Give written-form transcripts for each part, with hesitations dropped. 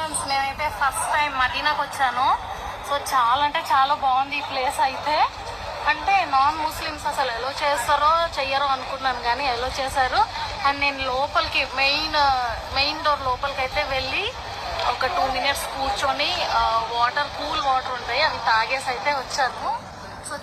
నేనైతే first time మదీనాకు వచ్చాను. So చాలా అంటే చాలా బాగుంది ఈ ప్లేస్ అయితే. అంటే నాన్ ముస్లిమ్స్ అసలు ఎలా చేస్తారో చెయ్యరో అనుకున్నాను, కానీ ఎలా చేశారు. అండ్ నేను లోపలికి మెయిన్ డోర్ లోపలికి అయితే వెళ్ళి ఒక 2 మినిట్స్ కూర్చొని కూల్ వాటర్ ఉంటాయి అవి తాగేసి అయితే వచ్చాను. సో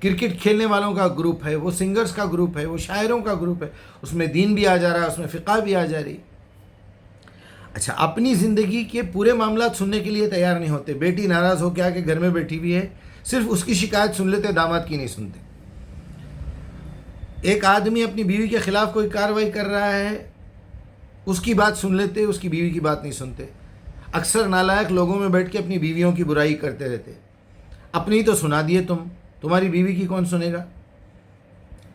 کرکٹ کھیلنے والوں کا گروپ ہے، وہ سنگرز کا گروپ ہے، وہ شاعروں کا گروپ ہے، اس میں دین بھی آ جا رہا ہے، اس میں فقہ بھی آ جا رہی. اچھا، اپنی زندگی کے پورے معاملات سننے کے لیے تیار نہیں ہوتے. بیٹی ناراض ہو کے آ کے گھر میں بیٹھی ہوئی ہے، صرف اس کی شکایت سن لیتے، داماد کی نہیں سنتے. ایک آدمی اپنی بیوی کے خلاف کوئی کارروائی کر رہا ہے، اس کی بات سن لیتے، اس کی بیوی کی بات نہیں سنتے. اکثر نالائق لوگوں میں بیٹھ کے اپنی بیویوں کی برائی کرتے رہتے. اپنی تو سنا دیے تمہاری بیوی کی کون سنے گا؟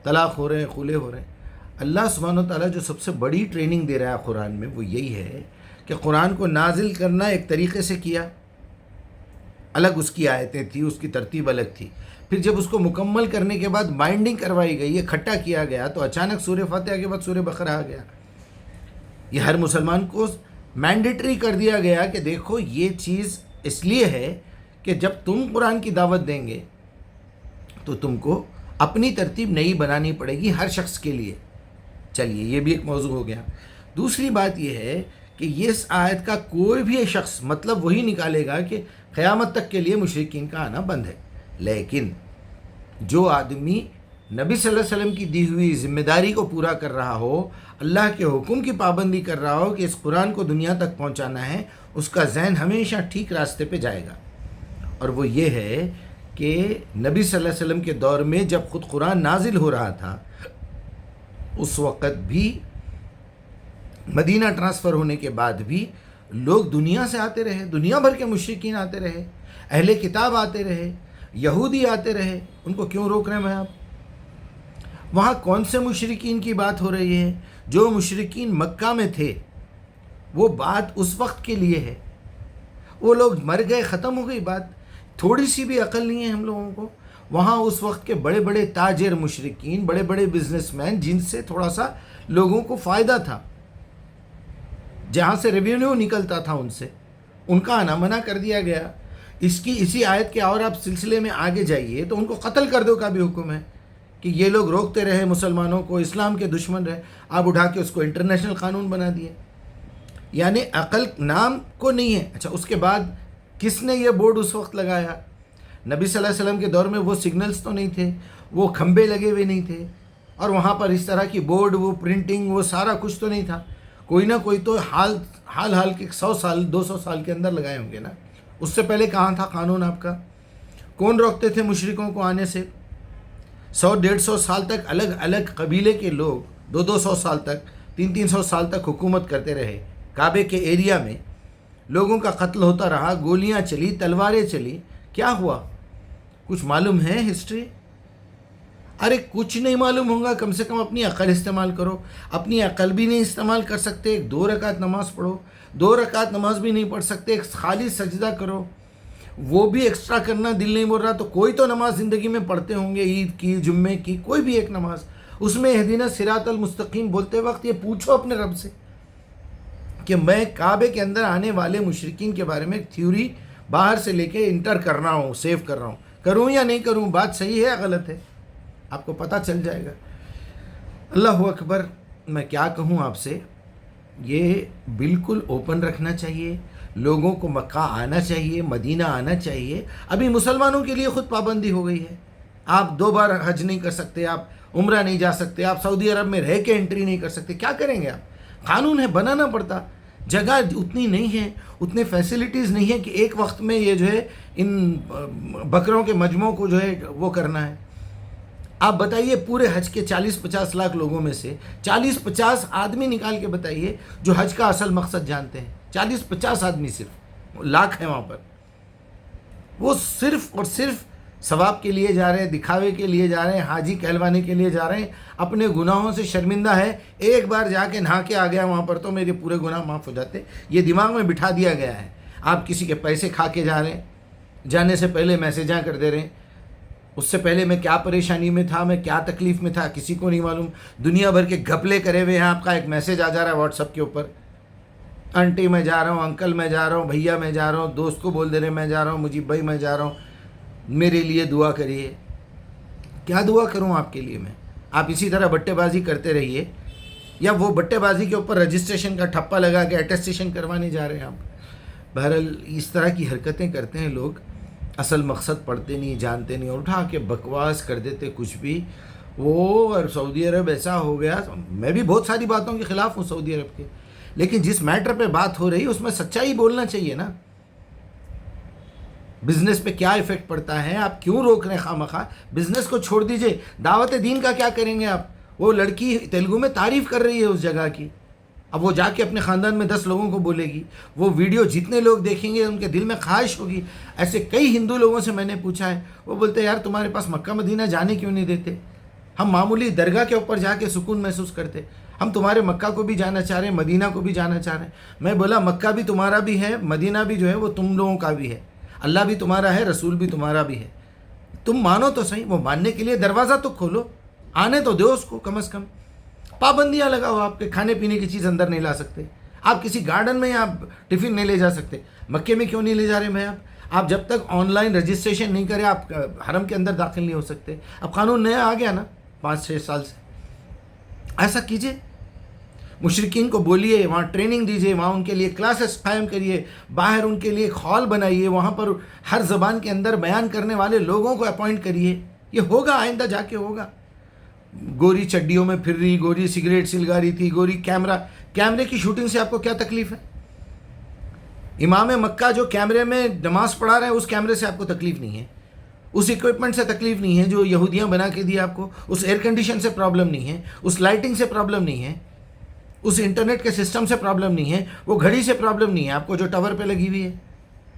طلاق ہو رہے ہیں، خلع ہو رہے ہیں. اللہ سبحانہ و تعالیٰ جو سب سے بڑی ٹریننگ دے رہا ہے قرآن میں، وہ یہی ہے کہ قرآن کو نازل کرنا ایک طریقے سے کیا، الگ اس کی آیتیں تھیں، اس کی ترتیب الگ تھی. پھر جب اس کو مکمل کرنے کے بعد بائنڈنگ کروائی گئی، اکٹھا کیا گیا، تو اچانک سورہ فاتحہ کے بعد سورہ بقرہ آ گیا. یہ ہر مسلمان کو مینڈیٹری کر دیا گیا کہ دیکھو یہ چیز اس لیے ہے کہ جب تم قرآن کی دعوت دیں گے تو تم کو اپنی ترتیب نئی بنانی پڑے گی ہر شخص کے لیے. چلیے، یہ بھی ایک موضوع ہو گیا. دوسری بات یہ ہے کہ اس آیت کا کوئی بھی شخص مطلب وہی نکالے گا کہ قیامت تک کے لیے مشرکین کا آنا بند ہے. لیکن جو آدمی نبی صلی اللہ علیہ وسلم کی دی ہوئی ذمہ داری کو پورا کر رہا ہو، اللہ کے حکم کی پابندی کر رہا ہو کہ اس قرآن کو دنیا تک پہنچانا ہے، اس کا ذہن ہمیشہ ٹھیک راستے پہ جائے گا. اور وہ یہ ہے کہ نبی صلی اللہ علیہ وسلم کے دور میں جب خود قرآن نازل ہو رہا تھا، اس وقت بھی مدینہ ٹرانسفر ہونے کے بعد بھی لوگ دنیا سے آتے رہے، دنیا بھر کے مشرکین آتے رہے، اہل کتاب آتے رہے، یہودی آتے رہے. ان کو کیوں روک رہے ہیں آپ؟ وہاں کون سے مشرکین کی بات ہو رہی ہے؟ جو مشرکین مکہ میں تھے، وہ بات اس وقت کے لیے ہے. وہ لوگ مر گئے، ختم ہو گئی بات. تھوڑی سی بھی عقل نہیں ہے ہم لوگوں کو. وہاں اس وقت کے بڑے بڑے تاجر مشرکین، بڑے بڑے بزنس مین، جن سے تھوڑا سا لوگوں کو فائدہ تھا، جہاں سے ریونیو نکلتا تھا، ان کا آنا منع کر دیا گیا. اسی آیت کے اور آپ سلسلے میں آگے جائیے تو ان کو قتل کر دو کا بھی حکم ہے کہ یہ لوگ روکتے رہے مسلمانوں کو، اسلام کے دشمن رہے. آپ اٹھا کے اس کو انٹرنیشنل قانون بنا دیے. یعنی عقل نام کو نہیں ہے. اچھا، اس کے بعد کس نے یہ بورڈ اس وقت لگایا؟ نبی صلی اللہ علیہ وسلم کے دور میں وہ سگنلز تو نہیں تھے، وہ کھمبے لگے ہوئے نہیں تھے، اور وہاں پر اس طرح کی بورڈ، وہ پرنٹنگ، وہ سارا کچھ تو نہیں تھا. کوئی نہ کوئی تو حال کے 100 سال 200 سال کے اندر لگائے ہوں گے نا. اس سے پہلے کہاں تھا قانون آپ کا؟ کون روکتے تھے مشرکوں کو آنے سے؟ 100-150 سال تک الگ الگ قبیلے کے لوگ 200 سال تک، 300 سال تک حکومت کرتے رہے. کعبے کے ایریا میں لوگوں کا قتل ہوتا رہا، گولیاں چلی، تلواریں چلی. کیا ہوا؟ کچھ معلوم ہے ہسٹری؟ ارے کچھ نہیں معلوم ہوگا، کم سے کم اپنی عقل استعمال کرو. اپنی عقل بھی نہیں استعمال کر سکتے، ایک 2 رکعت نماز پڑھو. 2 رکعت نماز بھی نہیں پڑھ سکتے، ایک خالی سجدہ کرو، وہ بھی ایکسٹرا کرنا دل نہیں بول رہا. تو کوئی تو نماز زندگی میں پڑھتے ہوں گے، عید کی، جمعے کی، کوئی بھی ایک نماز. اس میں اہدنا صراط المستقیم بولتے وقت یہ پوچھو اپنے رب سے کہ میں کعبے کے اندر آنے والے مشرکین کے بارے میں ایک تھیوری باہر سے لے کے انٹر کر رہا ہوں، سیو کر رہا ہوں، کروں یا نہیں کروں، بات صحیح ہے یا غلط ہے؟ آپ کو پتہ چل جائے گا. اللہ اکبر. میں کیا کہوں آپ سے، یہ بالکل اوپن رکھنا چاہیے. لوگوں کو مکہ آنا چاہیے، مدینہ آنا چاہیے. ابھی مسلمانوں کے لیے خود پابندی ہو گئی ہے. آپ 2 بار حج نہیں کر سکتے، آپ عمرہ نہیں جا سکتے، آپ سعودی عرب میں رہ کے انٹری نہیں کر سکتے. کیا کریں گے آپ؟ قانون ہے، بنانا پڑتا. جگہ اتنی نہیں ہے، اتنے فیسلٹیز نہیں ہے کہ ایک وقت میں یہ جو ہے ان بکروں کے مجموعوں کو جو ہے وہ کرنا ہے. آپ بتائیے پورے حج کے 40-50 لاکھ لوگوں میں سے 40-50 آدمی نکال کے بتائیے جو حج کا اصل مقصد جانتے ہیں. 40-50 آدمی، صرف لاکھ ہیں وہاں پر. وہ صرف اور صرف ثواب کے لیے جا رہے ہیں، دکھاوے کے لیے جا رہے ہیں، حاجی کہلوانے کے لیے جا رہے ہیں. اپنے گناہوں سے شرمندہ ہے. ایک بار جا کے نہا کے آ گیا وہاں پر تو میرے پورے گناہ معاف ہو جاتے. یہ دماغ میں بٹھا دیا گیا ہے. آپ کسی کے پیسے کھا کے جا رہے ہیں، جانے سے پہلے میسیجاں کر دے رہے ہیں. اس سے پہلے میں کیا پریشانی میں تھا، میں کیا تکلیف میں تھا، کسی کو نہیں معلوم. دنیا بھر کے گھپلے کرے ہوئے ہیں. آپ کا ایک میسیج آ جا رہا ہے واٹس ایپ کے اوپر، آنٹی میں جا رہا ہوں، انکل میں جا رہا ہوں، بھیا میں جا رہا ہوں، دوست کو بول دے رہے میں جا رہا ہوں، مجیب بھائی میں جا رہا ہوں، میرے لیے دعا کریے. کیا دعا کروں آپ کے لیے میں؟ آپ اسی طرح بٹے بازی کرتے رہیے، یا وہ بٹے بازی کے اوپر رجسٹریشن کا ٹھپا لگا کے اٹیسٹیشن کروانے جا رہے ہیں آپ. بہرحال اس طرح کی حرکتیں کرتے ہیں لوگ. اصل مقصد پڑھتے نہیں، جانتے نہیں، اور اٹھا کے بکواس کر دیتے کچھ بھی. وہ اور سعودی عرب ایسا ہو گیا. میں بھی بہت ساری باتوں کے خلاف ہوں سعودی عرب کے، لیکن جس میٹر پہ بات ہو رہی ہے اس میں سچائی بولنا چاہیے نا. بزنس پہ کیا ایفیکٹ پڑتا ہے، آپ کیوں روک رہے ہیں خواہ مخواہ؟ بزنس کو چھوڑ دیجئے. دعوت دین کا کیا کریں گے آپ؟ وہ لڑکی تیلگو میں تعریف کر رہی ہے اس جگہ کی، اب وہ جا کے اپنے خاندان میں 10 لوگوں کو بولے گی. وہ ویڈیو جتنے لوگ دیکھیں گے ان کے دل میں خواہش ہوگی. ایسے کئی ہندو لوگوں سے میں نے پوچھا ہے، وہ بولتے ہیں یار تمہارے پاس مکہ مدینہ جانے کیوں نہیں دیتے؟ ہم معمولی درگاہ کے اوپر جا کے سکون محسوس کرتے. ہم تمہارے مکہ کو بھی جانا چاہ رہے ہیں، مدینہ کو بھی جانا چاہ رہے ہیں. میں بولا مکہ بھی تمہارا بھی ہے، مدینہ بھی جو ہے وہ تم لوگوں کا بھی ہے، اللہ بھی تمہارا ہے، رسول بھی تمہارا بھی ہے. تم مانو تو صحیح. وہ ماننے کے لیے دروازہ تو کھولو، آنے تو دو اس کو. کم از کم پابندیاں لگاؤ. آپ کے کھانے پینے کی چیز اندر نہیں لا سکتے، آپ کسی گارڈن میں آپ ٹفن نہیں لے جا سکتے. مکے میں کیوں نہیں لے جا رہے بھائی؟ آپ جب تک آن لائن رجسٹریشن نہیں کرے آپ حرم کے اندر داخل نہیں ہو سکتے. اب قانون نیا آ گیا نا 5-6 سال سے. ایسا کیجئے، مشرکین کو بولیے، وہاں ٹریننگ دیجئے، وہاں ان کے لیے کلاسز قائم کریے، باہر ان کے لیے ایک ہال بنائیے، وہاں پر ہر زبان کے اندر بیان کرنے والے لوگوں کو اپوائنٹ کریے. یہ ہوگا، آئندہ جا کے ہوگا. گوری چڈیوں میں پھر رہی، گوری سگریٹ سلگا رہی تھی، گوری کیمرے کی شوٹنگ سے آپ کو کیا تکلیف ہے؟ امام مکہ جو کیمرے میں نماز پڑھا رہے ہیں اس کیمرے سے آپ کو تکلیف نہیں ہے، اس اکوپمنٹ سے تکلیف نہیں ہے جو یہودیاں بنا کے دی آپ کو، اس ایئر کنڈیشن سے پرابلم نہیں ہے، اس لائٹنگ سے پرابلم نہیں ہے، اس انٹرنیٹ کے سسٹم سے پرابلم نہیں ہے، وہ گھڑی سے پرابلم نہیں ہے آپ کو جو ٹاور پہ لگی ہوئی ہے.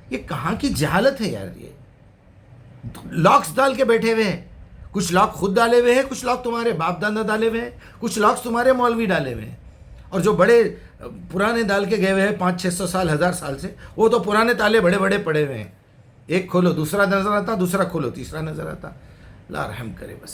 یہ کہاں کی جہالت ہے یار؟ یہ لاکس ڈال کے بیٹھے ہوئے ہیں. کچھ لاک خود ڈالے ہوئے ہیں، کچھ لاک تمہارے باپ دادا ڈالے ہوئے ہیں، کچھ لاکس تمہارے مولوی ڈالے ہوئے ہیں. اور جو بڑے پرانے ڈال کے گئے ہوئے ہیں 500-600 سال 1000 سال سے، وہ تو پرانے تالے بڑے بڑے پڑے ہوئے ہیں. ایک کھولو دوسرا نظر آتا، دوسرا کھولو تیسرا نظر آتا. اللہ رحم کرے بس.